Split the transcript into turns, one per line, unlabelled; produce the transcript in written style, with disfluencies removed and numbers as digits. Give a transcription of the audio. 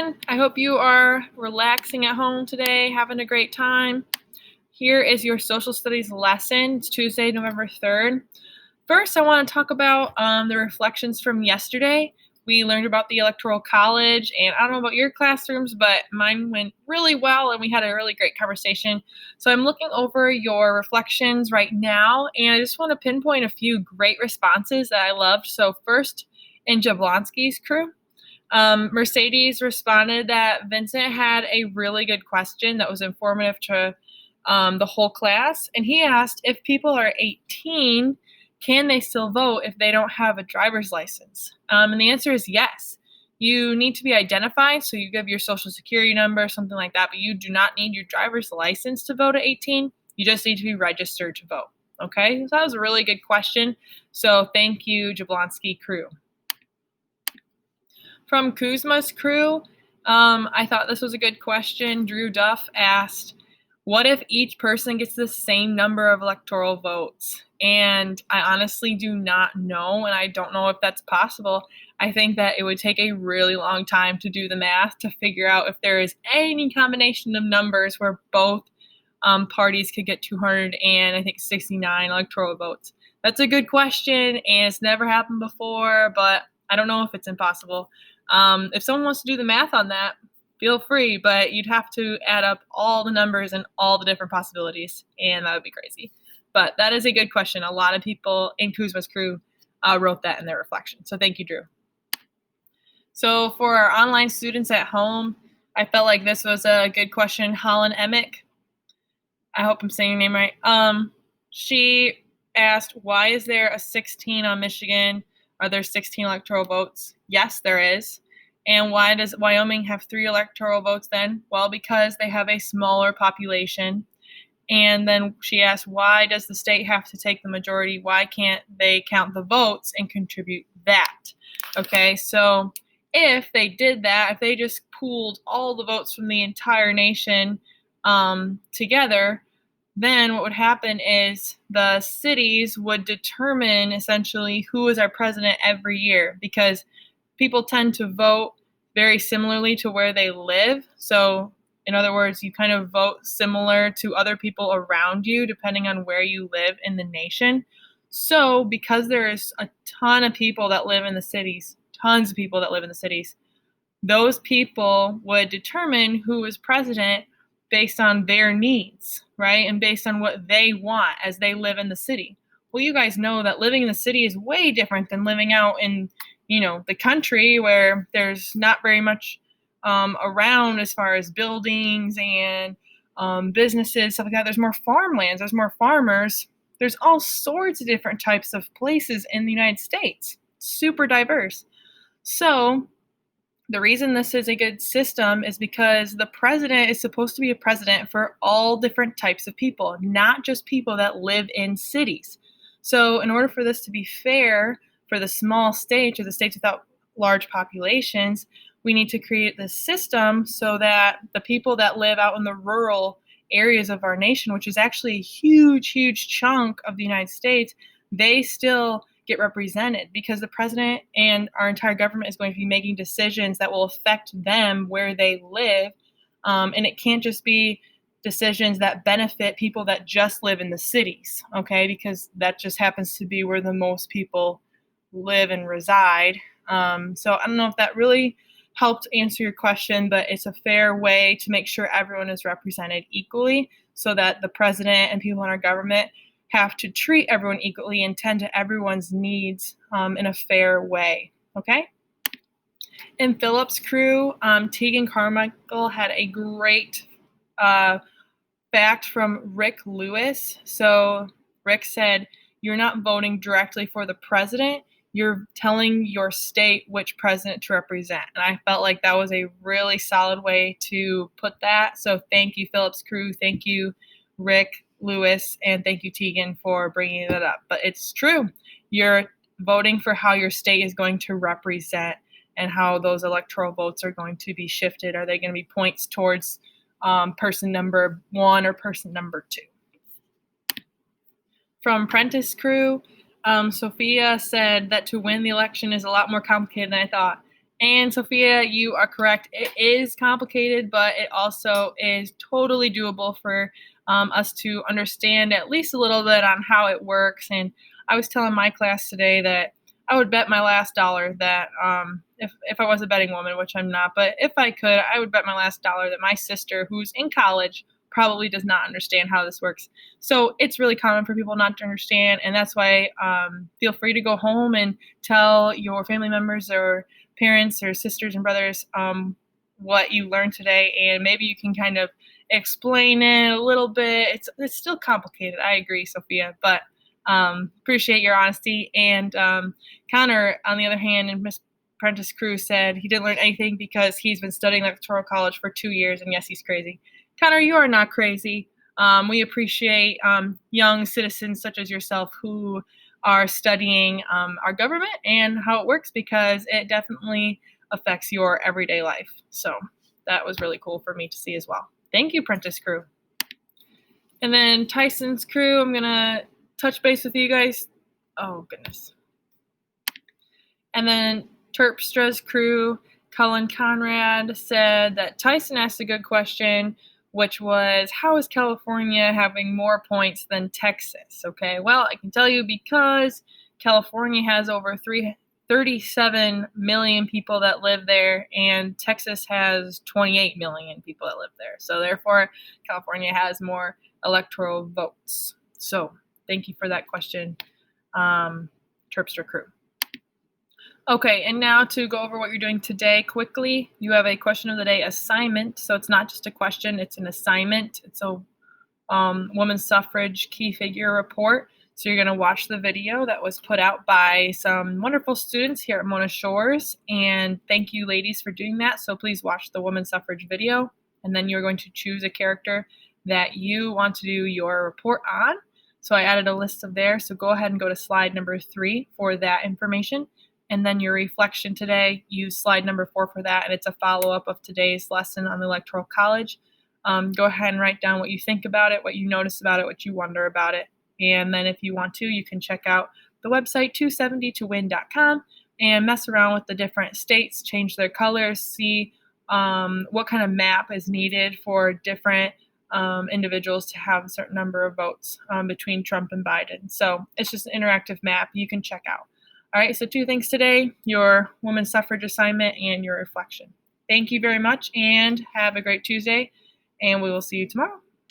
everyone. I hope you are relaxing at home today, having a great time. Here is your social studies lesson. It's Tuesday, November 3rd. First, I want to talk about the reflections from yesterday. We learned about the Electoral College, and I don't know about your classrooms, but mine went really well, and we had a really great conversation. So I'm looking over your reflections right now, and I just want to pinpoint a few great responses that I loved. So first, in Jablonski's crew, Mercedes responded that Vincent had a really good question that was informative to the whole class. And he asked, if people are 18, can they still vote if they don't have a driver's license? And the answer is yes. You need to be identified, so you give your social security number, something like that, but you do not need your driver's license to vote at 18. You just need to be registered to vote. Okay, so that was a really good question. So thank you, Jablonski crew. From Kuzma's crew, I thought this was a good question. Drew Duff asked, what if each person gets the same number of electoral votes? And I honestly do not know, and I don't know if that's possible. I think that it would take a really long time to do the math to figure out if there is any combination of numbers where both parties could get 269 electoral votes. That's a good question, and it's never happened before, but I don't know if it's impossible. If someone wants to do the math on that, feel free, but you'd have to add up all the numbers and all the different possibilities, and that would be crazy. But that is a good question. A lot of people in Kuzma's crew wrote that in their reflection. So thank you, Drew. So for our online students at home, I felt like this was a good question. Holland Emick, I hope I'm saying your name right. She asked, why is there a 16 on Michigan? Are there 16 electoral votes? Yes, there is. And why does Wyoming have 3 electoral votes then? Well, because they have a smaller population. And then she asked, why does the state have to take the majority? Why can't they count the votes and contribute that? Okay, so if they did that, if they just pooled all the votes from the entire nation together, then what would happen is the cities would determine essentially who is our president every year, because people tend to vote very similarly to where they live. So in other words, you kind of vote similar to other people around you depending on where you live in the nation. So because there's a ton of people that live in the cities, tons of people that live in the cities, those people would determine who is president based on their needs, right? And based on what they want as they live in the city. Well, you guys know that living in the city is way different than living out in, the country where there's not very much around as far as buildings and businesses, stuff like that. There's more farmlands, there's more farmers. There's all sorts of different types of places in the United States. Super diverse. So the reason this is a good system is because the president is supposed to be a president for all different types of people, not just people that live in cities. So in order for this to be fair for the small states or the states without large populations, we need to create this system so that the people that live out in the rural areas of our nation, which is actually a huge, huge chunk of the United States, they still get represented, because the president and our entire government is going to be making decisions that will affect them where they live. And it can't just be decisions that benefit people that just live in the cities, okay? Because that just happens to be where the most people live and reside. So I don't know if that really helped answer your question, but it's a fair way to make sure everyone is represented equally so that the president and people in our government have to treat everyone equally and tend to everyone's needs in a fair way, okay? In Philip's crew, Tegan Carmichael had a great fact from Rick Lewis. So Rick said, you're not voting directly for the president, you're telling your state which president to represent. And I felt like that was a really solid way to put that. So thank you, Philip's crew. Thank you, Rick Lewis, and thank you, Tegan, for bringing that up. But it's true. You're voting for how your state is going to represent and how those electoral votes are going to be shifted. Are they going to be points towards person number 1 or person number 2? From Prentice crew, Sophia said that to win the election is a lot more complicated than I thought. And Sophia, you are correct. It is complicated, but it also is totally doable for us to understand at least a little bit on how it works. And I was telling my class today that I would bet my last dollar that if I was a betting woman, which I'm not, but if I could, I would bet my last dollar that my sister, who's in college, probably does not understand how this works. So it's really common for people not to understand, and that's why feel free to go home and tell your family members or parents or sisters and brothers what you learned today, and maybe you can kind of explain it a little bit. It's still complicated. I agree, Sophia, but appreciate your honesty. And Connor, on the other hand, and Miss Prentice Cruz said he didn't learn anything because he's been studying electoral college for 2 years, and yes, he's crazy. Connor, you are not crazy. We appreciate young citizens such as yourself who are studying our government and how it works, because it definitely affects your everyday life. So that was really cool for me to see as well. Thank you, Prentice Crew. And then Tyson's crew, I'm going to touch base with you guys. Oh, goodness. And then Terpstra's crew, Cullen Conrad, said that Tyson asked a good question, which was, how is California having more points than Texas? Okay, well, I can tell you because California has over 37 million people that live there, and Texas has 28 million people that live there. So therefore, California has more electoral votes. So thank you for that question, Terpstra crew. Okay, and now to go over what you're doing today quickly. You have a question of the day assignment. So it's not just a question, it's an assignment. It's a women's suffrage key figure report. So you're going to watch the video that was put out by some wonderful students here at Mona Shores. And thank you, ladies, for doing that. So please watch the women's suffrage video. And then you're going to choose a character that you want to do your report on. So I added a list of there. So go ahead and go to slide number 3 for that information. And then your reflection today, use slide number 4 for that. And it's a follow-up of today's lesson on the Electoral College. Go ahead and write down what you think about it, what you notice about it, what you wonder about it. And then if you want to, you can check out the website 270towin.com and mess around with the different states, change their colors, see what kind of map is needed for different individuals to have a certain number of votes between Trump and Biden. So it's just an interactive map you can check out. All right, so 2 things today, your women's suffrage assignment and your reflection. Thank you very much, and have a great Tuesday, and we will see you tomorrow.